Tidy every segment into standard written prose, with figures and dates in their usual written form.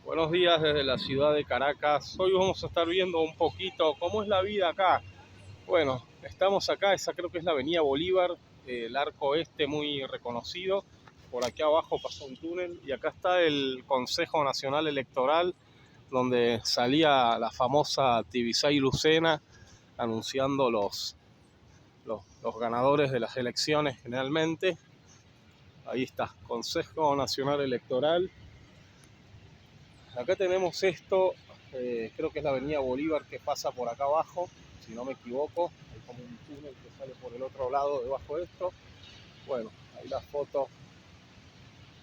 Buenos días desde la ciudad de Caracas. Hoy vamos a estar viendo un poquito cómo es la vida acá. Bueno, estamos acá, esa creo que es la Avenida Bolívar, el arco este muy reconocido. Por aquí abajo pasó un túnel y acá está el Consejo Nacional Electoral, donde salía la famosa Tibisay Lucena anunciando los ganadores de las elecciones generalmente. Ahí está, Consejo Nacional Electoral. Acá tenemos esto, creo que es la Avenida Bolívar que pasa por acá abajo, si no me equivoco. Hay como un túnel que sale por el otro lado debajo de esto. Bueno, ahí la foto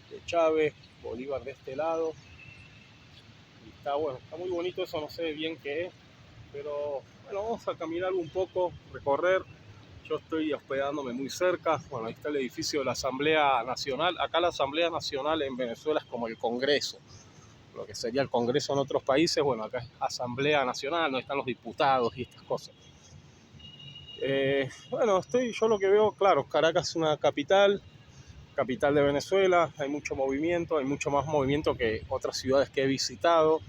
de Chávez, Bolívar de este lado. Y está bueno, está muy bonito eso, no sé bien qué es, pero bueno, vamos a caminar un poco, recorrer. Yo estoy hospedándome muy cerca. Bueno, ahí está el edificio de la Asamblea Nacional. Acá la Asamblea Nacional en Venezuela es como el Congreso, lo que sería el Congreso en otros países. Bueno, acá es Asamblea Nacional, donde están los diputados y estas cosas. Bueno, yo lo que veo, claro, Caracas es una capital de Venezuela, hay mucho movimiento, hay mucho más movimiento que otras ciudades que he visitado,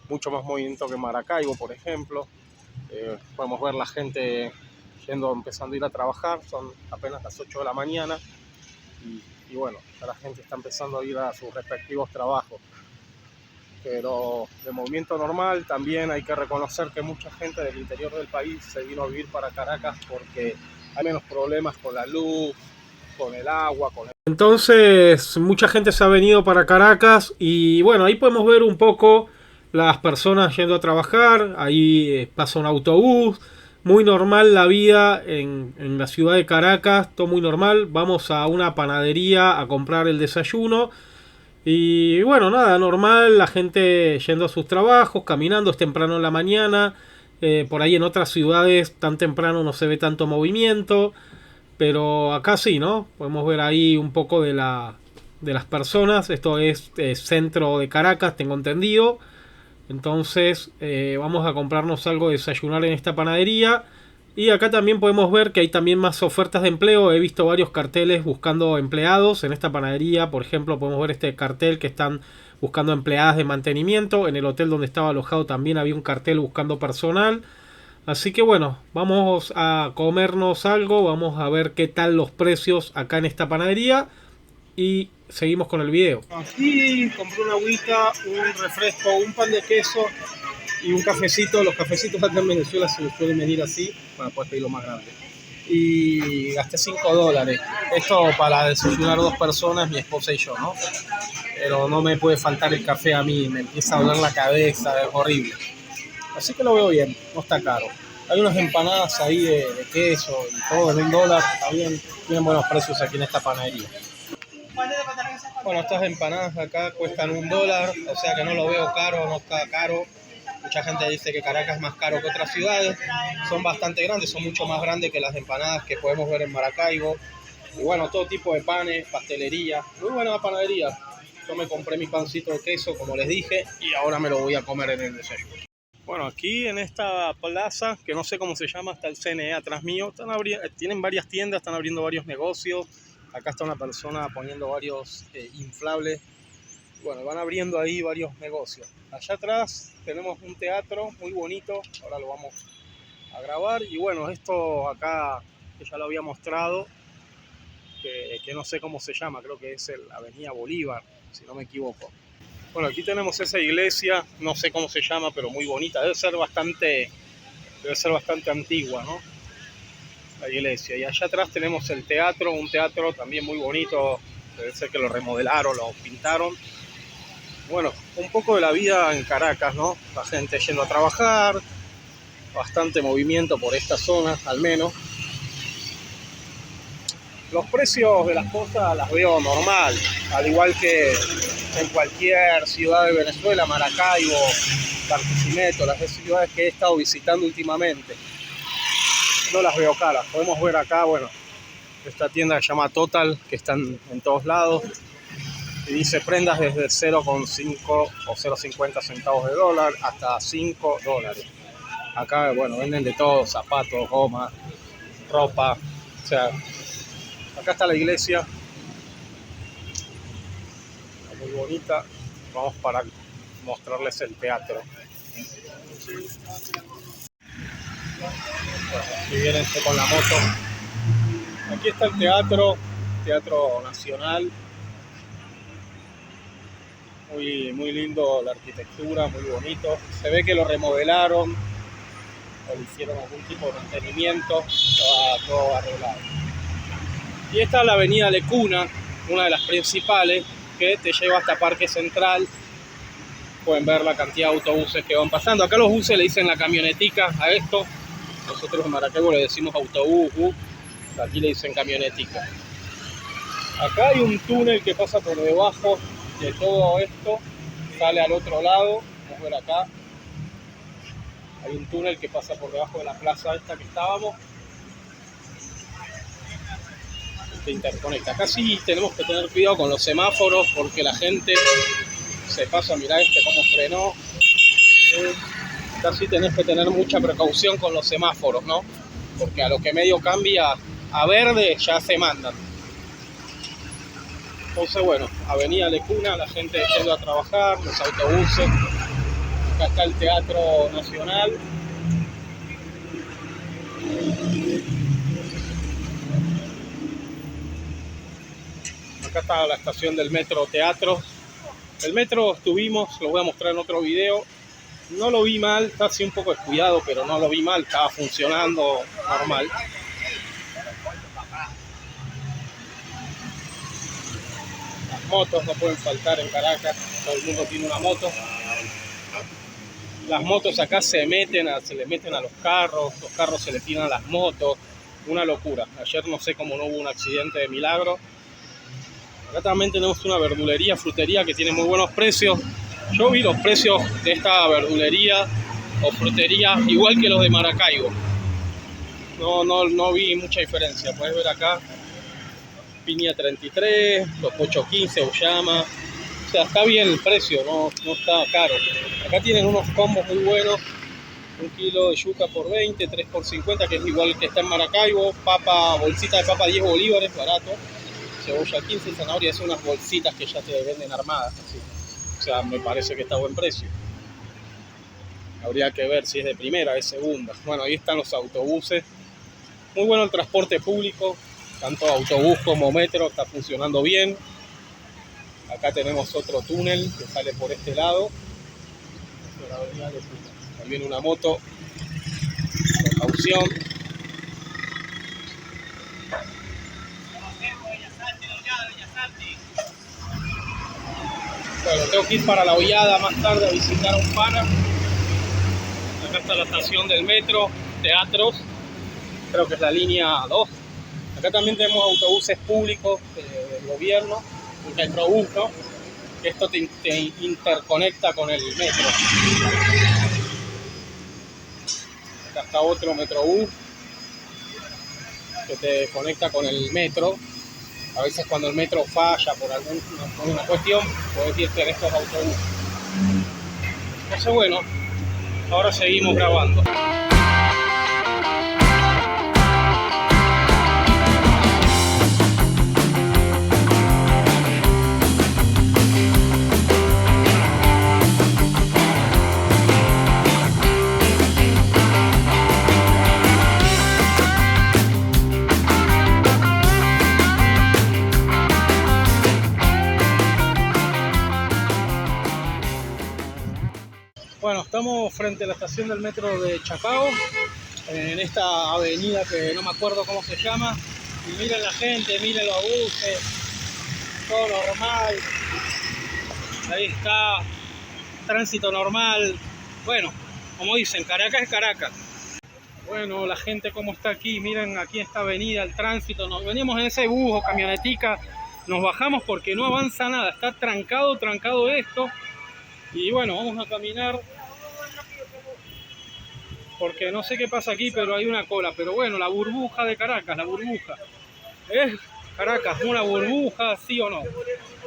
mucho más movimiento que Maracaibo, por ejemplo. Podemos ver la gente empezando a ir a trabajar, son apenas las 8 de la mañana y bueno, ya la gente está empezando a ir a sus respectivos trabajos. Pero de movimiento normal también hay que reconocer que mucha gente del interior del país se vino a vivir para Caracas porque hay menos problemas con la luz, con el agua, con el... Entonces mucha gente se ha venido para Caracas y bueno, ahí podemos ver un poco las personas yendo a trabajar. Ahí pasa un autobús, muy normal la vida en la ciudad de Caracas, todo muy normal. Vamos a una panadería a comprar el desayuno. Y bueno, nada, normal, la gente yendo a sus trabajos, caminando, es temprano en la mañana. Por ahí en otras ciudades tan temprano no se ve tanto movimiento, pero acá sí, ¿no? Podemos ver ahí un poco de las personas. Esto es centro de Caracas, tengo entendido. Entonces vamos a comprarnos algo de desayunar en esta panadería. Y acá también podemos ver que hay también más ofertas de empleo. He visto varios carteles buscando empleados en esta panadería. Por ejemplo, podemos ver este cartel que están buscando empleadas de mantenimiento. En el hotel donde estaba alojado también había un cartel buscando personal. Así que bueno, vamos a comernos algo. Vamos a ver qué tal los precios acá en esta panadería. Y seguimos con el video. Aquí compré una agüita, un refresco, un pan de queso y un cafecito. Los cafecitos acá en Venezuela se suelen venir así, para poder pedirlo más grande. Y gasté $5. Esto para desayunar dos personas, mi esposa y yo, ¿no? Pero no me puede faltar el café a mí, me empieza a doler la cabeza, es horrible. Así que lo veo bien, no está caro. Hay unas empanadas ahí de queso y todo de $1, está bien, tienen buenos precios aquí en esta panadería. Bueno, estas empanadas acá cuestan $1, o sea que no lo veo caro, no está caro. Mucha gente dice que Caracas es más caro que otras ciudades. Son bastante grandes, son mucho más grandes que las empanadas que podemos ver en Maracaibo. Y bueno, todo tipo de panes, pastelería. Muy buena panadería. Yo me compré mi pancito de queso, como les dije, y ahora me lo voy a comer en el desayuno. Bueno, aquí en esta plaza, que no sé cómo se llama, está el CNE atrás mío. Tienen varias tiendas, están abriendo varios negocios. Acá está una persona poniendo varios inflables. Bueno, van abriendo ahí varios negocios. Allá atrás tenemos un teatro muy bonito. Ahora lo vamos a grabar. Y bueno, esto acá, que ya lo había mostrado, que no sé cómo se llama. Creo que es la Avenida Bolívar, si no me equivoco. Bueno, aquí tenemos esa iglesia. No sé cómo se llama, pero muy bonita. Debe ser bastante antigua, ¿no? La iglesia. Y allá atrás tenemos el teatro, un teatro también muy bonito. Debe ser que lo remodelaron, lo pintaron. Bueno, un poco de la vida en Caracas, ¿no? La gente yendo a trabajar, bastante movimiento por esta zona, al menos. Los precios de las cosas las veo normal, al igual que en cualquier ciudad de Venezuela, Maracaibo, Barquisimeto, las ciudades que he estado visitando últimamente. No las veo caras. Podemos ver acá, bueno, esta tienda que se llama Total, que están en todos lados. Y dice prendas desde 0,5 o 0,50 centavos de dólar hasta $5. Acá, bueno, venden de todo, zapatos, goma, ropa. O sea, acá está la iglesia, muy bonita. Vamos para mostrarles el teatro. Bueno, aquí vienen con la moto. Aquí está el teatro, Teatro Nacional. Muy lindo la arquitectura, muy bonito. Se ve que lo remodelaron o le hicieron algún tipo de mantenimiento, estaba todo arreglado. Y esta es la avenida Lecuna, una de las principales, que te lleva hasta Parque Central. Pueden ver la cantidad de autobuses que van pasando. Acá los buses le dicen la camionetica a esto. Nosotros en Maracaibo le decimos autobús, bus. Aquí le dicen camionetica. Acá hay un túnel que pasa por debajo de todo esto. Sale al otro lado. Vamos a ver acá. Hay un túnel que pasa por debajo de la plaza esta que estábamos. Que interconecta. Acá sí tenemos que tener cuidado con los semáforos porque la gente se pasa. Mirá cómo frenó. Acá sí tenés que tener mucha precaución con los semáforos, ¿no? Porque a lo que medio cambia a verde ya se mandan. Entonces, bueno, Avenida Lecuna, la gente yendo a trabajar, los autobuses. Acá está el Teatro Nacional. Acá está la estación del Metro Teatro. El metro estuvimos, lo voy a mostrar en otro video. No lo vi mal, está así un poco descuidado, pero no lo vi mal, estaba funcionando normal. Las motos no pueden faltar en Caracas, todo el mundo tiene una moto. Las motos acá se le meten a los carros se le tiran a las motos, una locura. Ayer no sé cómo no hubo un accidente de milagro. Acá también tenemos una verdulería, frutería que tiene muy buenos precios. Yo vi los precios de esta verdulería o frutería igual que los de Maracaibo. No vi mucha diferencia. Puedes ver acá piña 33, los pochos 15, Uyama. O sea, está bien el precio, no está caro. Acá tienen unos combos muy buenos. 1 kilo de yuca por 20, 3 por 50, que es igual que está en Maracaibo. Bolsita de papa 10 bolívares, barato. Cebolla 15, zanahoria, son unas bolsitas que ya te venden armadas. Así. O sea, me parece que está a buen precio. Habría que ver si es de primera, de segunda. Bueno, ahí están los autobuses. Muy bueno el transporte público. Tanto autobús como metro está funcionando bien. Acá tenemos otro túnel que sale por este lado. También una moto. Precaución. Bueno, tengo que ir para La Hollada más tarde a visitar a un pana. Acá está la estación del metro, Teatros, creo que es la línea 2. Acá también tenemos autobuses públicos del gobierno, un Metrobús, ¿no? Esto te interconecta con el metro. Acá está otro Metrobús que te conecta con el metro. A veces cuando el metro falla por alguna cuestión, puedes irte en estos autobuses. Entonces, bueno, ahora seguimos grabando. Bueno, estamos frente a la estación del metro de Chacao, en esta avenida que no me acuerdo cómo se llama. Y miren la gente, miren los buses, todo normal. Ahí está, tránsito normal. Bueno, como dicen, Caracas es Caracas. Bueno, la gente cómo está aquí, miren aquí esta avenida, el tránsito. Nos venimos en ese bus o camionetica, nos bajamos porque no avanza nada, está trancado esto. Y bueno, vamos a caminar porque no sé qué pasa aquí, pero hay una cola. Pero bueno, la burbuja de Caracas, la burbuja. ¿Es Caracas una burbuja, sí o no?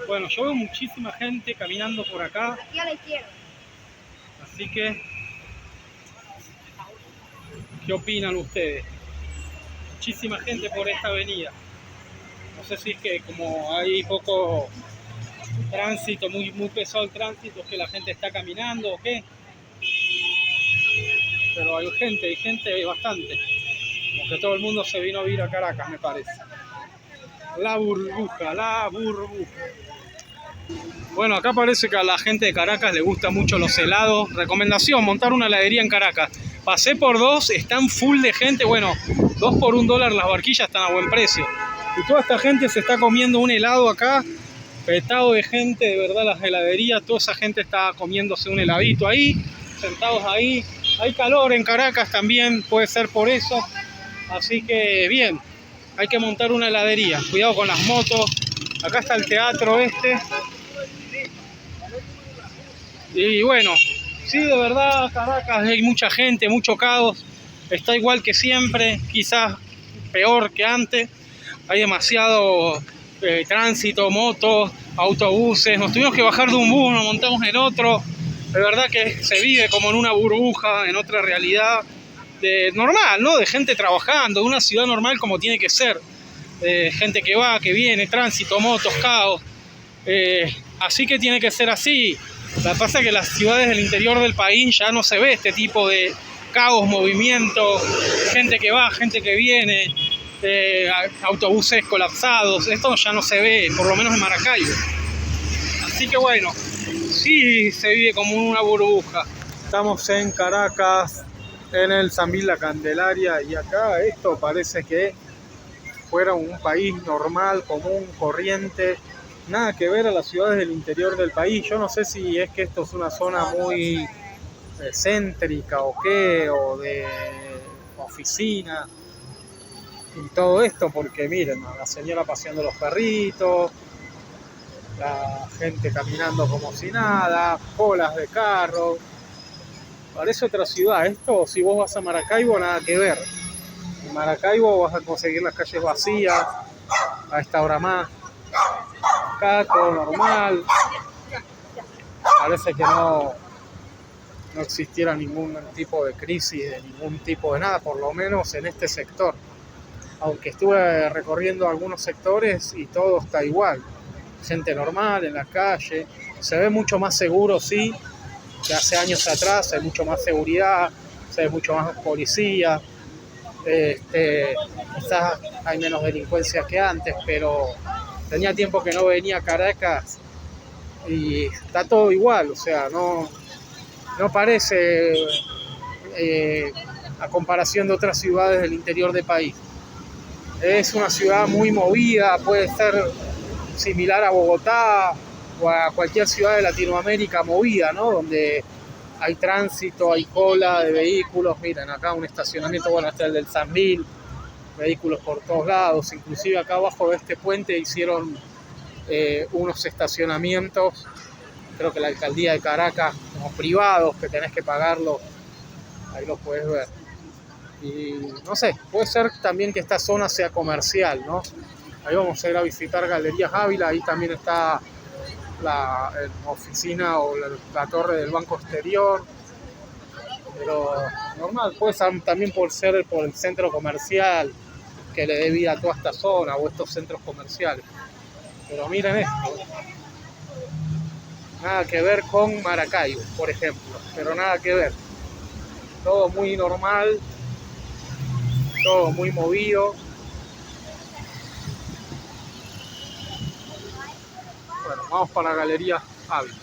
Bueno, yo veo muchísima gente caminando por acá. Aquí a la izquierda. Así que, ¿qué opinan ustedes? Muchísima gente por esta avenida. No sé si es que como hay poco Tránsito, muy pesado el tránsito, es que la gente está caminando o qué. Pero hay gente bastante. Como que todo el mundo se vino a vivir a Caracas, me parece. La burbuja, la burbuja. Bueno, acá parece que a la gente de Caracas le gusta mucho los helados. Recomendación, montar una heladería en Caracas. Pasé por dos, están full de gente. Bueno, 2 por $1 las barquillas están a buen precio. Y toda esta gente se está comiendo un helado acá. Petado de gente, de verdad, las heladerías. Toda esa gente está comiéndose un heladito ahí, sentados ahí. Hay calor en Caracas también, puede ser por eso. Así que bien, hay que montar una heladería. Cuidado con las motos. Acá está el teatro este. Y bueno, sí, de verdad, Caracas hay mucha gente, mucho caos. Está igual que siempre, quizás peor que antes. Hay demasiado tránsito, motos, autobuses. Nos tuvimos que bajar de un bus, nos montamos en otro. De verdad que se vive como en una burbuja, en otra realidad normal, ¿no? De gente trabajando, de una ciudad normal como tiene que ser. Gente que va, que viene, tránsito, motos, caos. Así que tiene que ser así. Lo que pasa es que en las ciudades del interior del país ya no se ve este tipo de caos, movimiento, gente que va, gente que viene, autobuses colapsados. Esto ya no se ve, por lo menos en Maracaibo. Así que bueno, sí se vive como una burbuja. Estamos en Caracas, en el Sambil La Candelaria, y acá esto parece que fuera un país normal, común, corriente. Nada que ver a las ciudades del interior del país. Yo no sé si es que esto es una zona muy céntrica o qué, o de oficina y todo esto, porque miren, la señora paseando los perritos, la gente caminando como si nada, colas de carro. Parece otra ciudad. Esto, si vos vas a Maracaibo, nada que ver. En Maracaibo vas a conseguir las calles vacías a esta hora más. Acá todo normal. Parece que no existiera ningún tipo de crisis, de ningún tipo de nada, por lo menos en este sector. Aunque estuve recorriendo algunos sectores y todo está igual. Gente normal en la calle. Se ve mucho más seguro, sí, que hace años atrás. Hay mucho más seguridad, se ve mucho más policía. Quizás hay menos delincuencia que antes, pero tenía tiempo que no venía a Caracas y está todo igual, o sea, no parece a comparación de otras ciudades del interior del país. Es una ciudad muy movida, puede ser similar a Bogotá o a cualquier ciudad de Latinoamérica movida, ¿no? Donde hay tránsito, hay cola de vehículos. Miren, acá un estacionamiento, bueno, este es el del Sambil, vehículos por todos lados. Inclusive acá abajo de este puente hicieron unos estacionamientos, creo que la alcaldía de Caracas, como privados, que tenés que pagarlo. Ahí lo puedes ver. Y no sé, puede ser también que esta zona sea comercial, ¿no? Ahí vamos a ir a visitar Galerías Ávila, ahí también está la oficina o la torre del Banco Exterior. Pero normal, puede ser también por ser por el centro comercial que le dé vida a toda esta zona o estos centros comerciales. Pero miren esto, nada que ver con Maracaibo, por ejemplo, pero nada que ver. Todo muy normal, todo muy movido. Bueno, vamos para la Galería Ávila.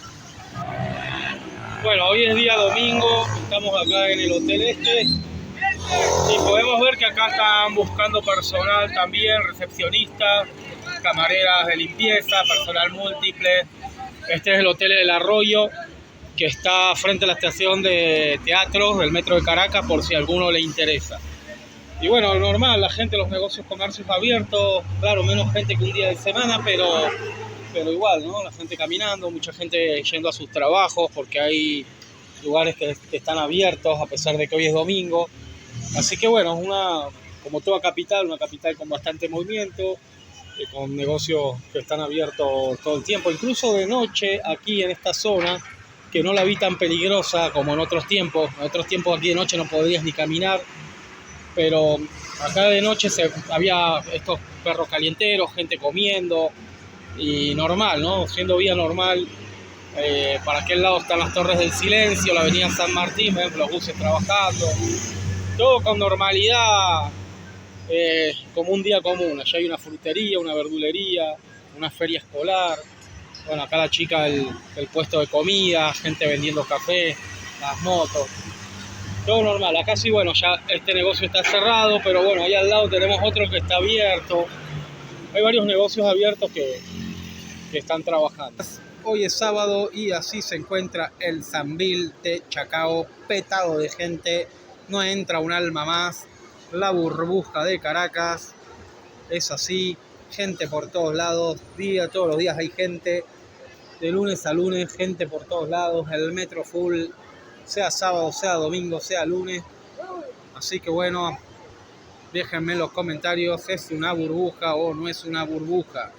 Bueno, hoy es día domingo, estamos acá en el hotel este y podemos ver que acá están buscando personal también, recepcionistas, camareras de limpieza, personal múltiple. Este es el Hotel El Arroyo, que está frente a la estación de teatro del metro de Caracas, por si a alguno le interesa. Y bueno, normal, la gente, los negocios, comercios abiertos, claro, menos gente que un día de semana, pero igual, ¿no? La gente caminando, mucha gente yendo a sus trabajos, porque hay lugares que están abiertos a pesar de que hoy es domingo. Así que bueno, como toda capital, una capital con bastante movimiento, con negocios que están abiertos todo el tiempo, incluso de noche aquí en esta zona, que no la vi tan peligrosa como en otros tiempos. En otros tiempos aquí de noche no podrías ni caminar, pero acá de noche había estos perros calienteros, gente comiendo, y normal, ¿no? Siendo vía normal. Para aquel lado están las Torres del Silencio, la avenida San Martín, ven los buses trabajando, todo con normalidad, como un día común. Allá hay una frutería, una verdulería, una feria escolar. Bueno, acá la chica del puesto de comida, gente vendiendo café, las motos, todo normal. Acá sí, bueno, ya este negocio está cerrado, pero bueno, ahí al lado tenemos otro que está abierto. Hay varios negocios abiertos que están trabajando. Hoy es sábado y así se encuentra el Sambil de Chacao, petado de gente, no entra un alma más, la burbuja de Caracas, es así, gente por todos lados, todos los días hay gente, de lunes a lunes, gente por todos lados, el metro full, sea sábado, sea domingo, sea lunes, así que bueno, déjenme en los comentarios, ¿es una burbuja o no es una burbuja?